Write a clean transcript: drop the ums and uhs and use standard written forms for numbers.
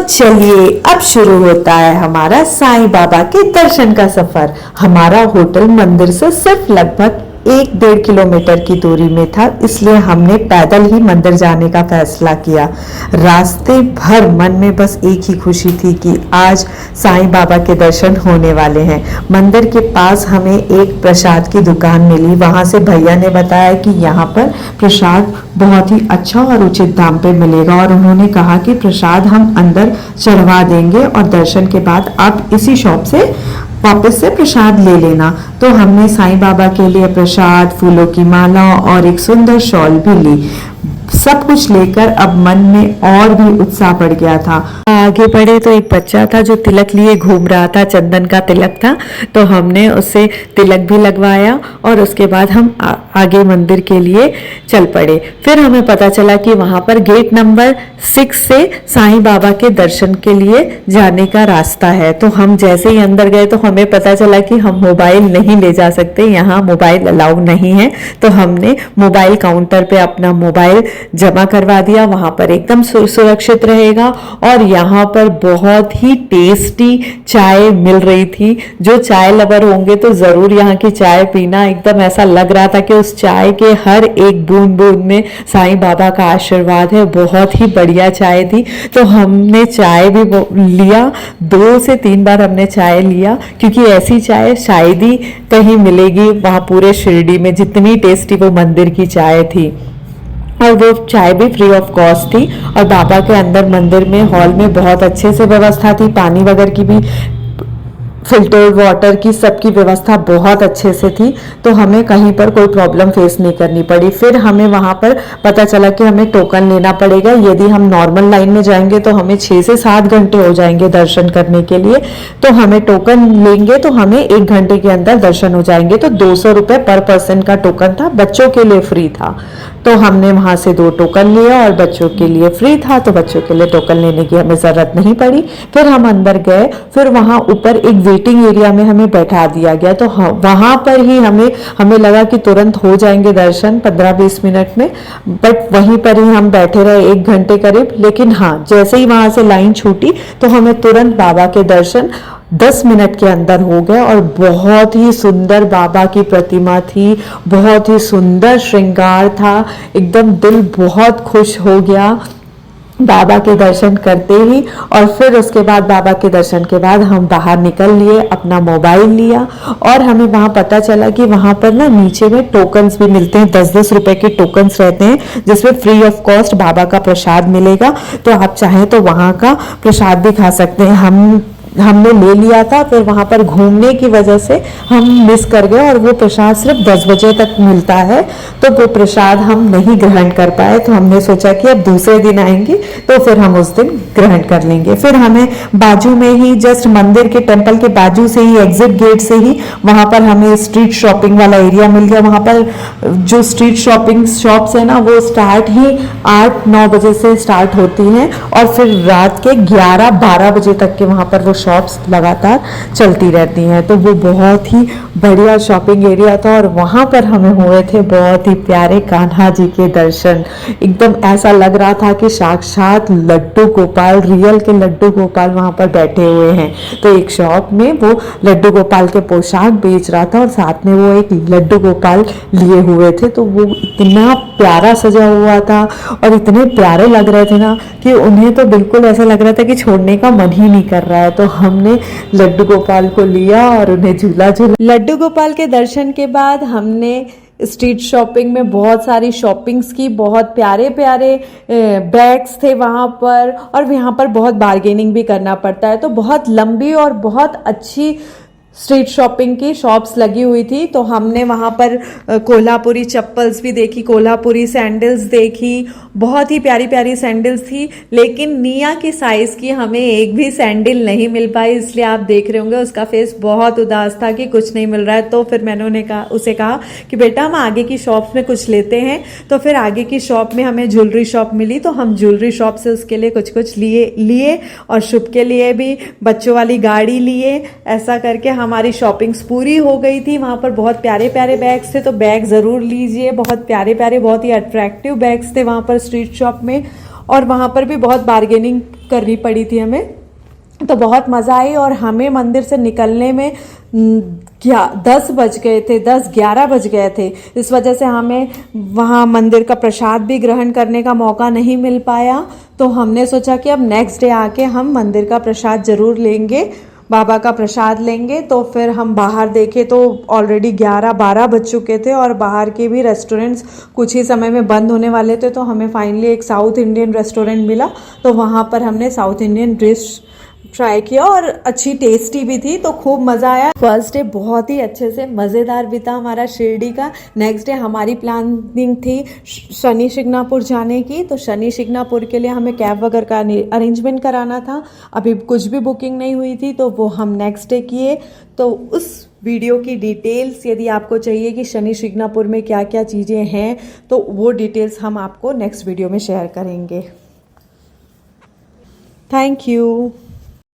चलिए अब शुरू होता है हमारा साईं बाबा के दर्शन का सफर। हमारा होटल मंदिर से सिर्फ लगभग 1-1.5 किलोमीटर की दूरी में था, इसलिए हमने पैदल ही मंदिर जाने का फैसला किया। रास्ते भर मन में बस एक ही खुशी थी कि आज साईं बाबा के दर्शन होने वाले हैं। मंदिर के पास हमें एक प्रसाद की दुकान मिली। वहां से भैया ने बताया कि यहाँ पर प्रसाद बहुत ही अच्छा और उचित दाम पे मिलेगा और उन्होंने कहा कि प्रसाद हम अंदर चढ़वा देंगे और दर्शन के बाद आप इसी शॉप से वापस से प्रसाद ले लेना। तो हमने साईं बाबा के लिए प्रसाद, फूलों की माला और एक सुंदर शॉल भी ली। सब कुछ लेकर अब मन में और भी उत्साह बढ़ गया था। आगे बढ़े तो एक बच्चा था जो तिलक लिए घूम रहा था, चंदन का तिलक था, तो हमने उससे तिलक भी लगवाया और उसके बाद हम आगे मंदिर के लिए चल पड़े। फिर हमें पता चला कि वहां पर गेट नंबर 6 से साईं बाबा के दर्शन के लिए जाने का रास्ता है। तो हम जैसे ही अंदर गए तो हमें पता चला कि हम मोबाइल नहीं ले जा सकते, यहाँ मोबाइल अलाउ नहीं है। तो हमने मोबाइल काउंटर पे अपना मोबाइल जमा करवा दिया, वहां पर एकदम सुरक्षित रहेगा। और यहाँ पर बहुत ही टेस्टी चाय मिल रही थी। जो चाय लवर होंगे तो जरूर यहाँ की चाय पीना। एकदम ऐसा लग रहा था कि उस चाय के हर एक बूंद बूंद में साईं बाबा का आशीर्वाद है। बहुत ही बढ़िया चाय थी। तो हमने चाय भी लिया, 2 से 3 बार हमने चाय लिया, क्योंकि ऐसी चाय शायद ही कहीं मिलेगी वहां पूरे शिरडी में, जितनी टेस्टी वो मंदिर की चाय थी। और वो चाय भी फ्री ऑफ कॉस्ट थी। और बाबा के अंदर मंदिर में हॉल में बहुत अच्छे से व्यवस्था थी, पानी वगैरह की भी, फिल्टर्ड वाटर की, सबकी व्यवस्था बहुत अच्छे से थी। तो हमें कहीं पर कोई प्रॉब्लम फेस नहीं करनी पड़ी। फिर हमें वहां पर पता चला कि हमें टोकन लेना पड़ेगा। यदि हम नॉर्मल लाइन में जाएंगे तो हमें 6 से 7 घंटे हो जाएंगे दर्शन करने के लिए। तो हमें टोकन लेंगे तो हमें 1 घंटे के अंदर दर्शन हो जाएंगे। तो 200 रुपये पर पर्सन का टोकन था, बच्चों के लिए फ्री था। तो हमने वहां से 2 टोकन लिया और बच्चों के लिए फ्री था, तो बच्चों के लिए टोकन लेने की हमें जरूरत नहीं पड़ी। फिर हम अंदर गए। फिर वहां ऊपर एक वेटिंग एरिया में हमें बैठा दिया गया। तो वहां पर ही हमें लगा कि तुरंत हो जाएंगे दर्शन 15-20 मिनट में, बट वहीं पर ही हम बैठे रहे 1 घंटे करीब। लेकिन हाँ, जैसे ही वहां से लाइन छूटी तो हमें तुरंत बाबा के दर्शन 10 मिनट के अंदर हो गए। और बहुत ही सुंदर बाबा की प्रतिमा थी, बहुत ही सुंदर श्रृंगार था। एकदम दिल बहुत खुश हो गया बाबा के दर्शन करते ही। और फिर उसके बाद बाबा के दर्शन के बाद हम बाहर निकल लिए, अपना मोबाइल लिया और हमें वहां पता चला कि वहां पर ना नीचे में टोकन्स भी मिलते हैं। 10-10 रुपए के टोकन्स रहते हैं, जिसमें फ्री ऑफ कॉस्ट बाबा का प्रसाद मिलेगा। तो आप चाहें तो वहां का प्रसाद भी खा सकते हैं। हमने ले लिया था, फिर वहां पर घूमने की वजह से हम मिस कर गए और वो प्रसाद सिर्फ 10 बजे तक मिलता है। तो वो प्रसाद हम नहीं ग्रहण कर पाए। तो हमने सोचा कि अब दूसरे दिन आएंगे तो फिर हम उस दिन ग्रहण कर लेंगे। फिर हमें बाजू में ही, जस्ट मंदिर के टेम्पल के बाजू से ही, एग्जिट गेट से ही वहां पर हमें स्ट्रीट शॉपिंग वाला एरिया मिल गया। वहां पर जो स्ट्रीट शॉपिंग शॉप्स है ना, वो स्टार्ट ही 8-9 बजे से स्टार्ट होती हैं और फिर रात के 11-12 बजे तक के वहां पर वो शॉप्स लगातार चलती रहती हैं। तो वो बहुत ही बढ़िया शॉपिंग एरिया था और वहां पर हमें हुए थे बहुत ही प्यारे कान्हा जी के दर्शन। एकदम ऐसा लग रहा था कि साक्षात लड्डू गोपाल, रियल के लड्डू गोपाल वहां पर बैठे हुए हैं। तो एक शॉप में वो लड्डू गोपाल के पोशाक बेच रहा था और साथ में वो एक लड्डू गोपाल लिए हुए थे। तो वो इतना प्यारा सजा हुआ था और इतने प्यारे लग रहे थे ना कि उन्हें तो बिल्कुल ऐसा लग रहा था कि छोड़ने का मन ही नहीं कर रहा है। तो हमने लड्डू गोपाल को लिया और उन्हें झूला झूला। लड्डू गोपाल के दर्शन के बाद हमने स्ट्रीट शॉपिंग में बहुत सारी शॉपिंग्स की। बहुत प्यारे प्यारे बैग्स थे वहां पर और यहाँ पर बहुत बार्गेनिंग भी करना पड़ता है। तो बहुत लंबी और बहुत अच्छी स्ट्रीट शॉपिंग की शॉप्स लगी हुई थी। तो हमने वहां पर कोल्हापुरी चप्पल्स भी देखी, कोल्हापुरी सैंडल्स देखी। बहुत ही प्यारी प्यारी सैंडल्स थी, लेकिन निया की साइज की हमें एक भी सैंडल नहीं मिल पाई। इसलिए आप देख रहे होंगे उसका फेस बहुत उदास था कि कुछ नहीं मिल रहा है। तो फिर मैंने उसे कहा कि बेटा हम आगे की शॉप्स में कुछ लेते हैं। तो फिर आगे की शॉप में हमें ज्वेलरी शॉप मिली, तो हम ज्वेलरी शॉप से उसके लिए कुछ लिए और शुभ के लिए भी बच्चों वाली गाड़ी लिए। ऐसा करके हमारी शॉपिंग्स पूरी हो गई थी। वहां पर बहुत प्यारे प्यारे बैग्स थे, तो बैग जरूर लीजिए। बहुत प्यारे प्यारे, बहुत ही अट्रैक्टिव बैग्स थे वहां पर स्ट्रीट शॉप में। और वहाँ पर भी बहुत बार्गेनिंग करनी पड़ी थी हमें, तो बहुत मज़ा आई। और हमें मंदिर से निकलने में 10 बज गए थे, 10-11 बज गए थे। इस वजह से हमें वहाँ मंदिर का प्रसाद भी ग्रहण करने का मौका नहीं मिल पाया। तो हमने सोचा कि अब नेक्स्ट डे आके हम मंदिर का प्रसाद ज़रूर लेंगे, बाबा का प्रसाद लेंगे। तो फिर हम बाहर देखे तो ऑलरेडी 11-12 बज चुके थे और बाहर के भी रेस्टोरेंट्स कुछ ही समय में बंद होने वाले थे। तो हमें फाइनली एक साउथ इंडियन रेस्टोरेंट मिला, तो वहाँ पर हमने साउथ इंडियन डिश ट्राई किया और अच्छी टेस्टी भी थी, तो खूब मज़ा आया। फर्स्ट डे बहुत ही अच्छे से मज़ेदार बीता हमारा शिरडी का। नेक्स्ट डे हमारी प्लानिंग थी शनि शिंगणापुर जाने की, तो शनि शिंगणापुर के लिए हमें कैब वगैरह का अरेंजमेंट कराना था। अभी कुछ भी बुकिंग नहीं हुई थी, तो वो हम नेक्स्ट डे किए। तो उस वीडियो की डिटेल्स यदि आपको चाहिए कि शनि शिंगणापुर में क्या क्या चीज़ें हैं, तो वो डिटेल्स हम आपको नेक्स्ट वीडियो में शेयर करेंगे। Thank you.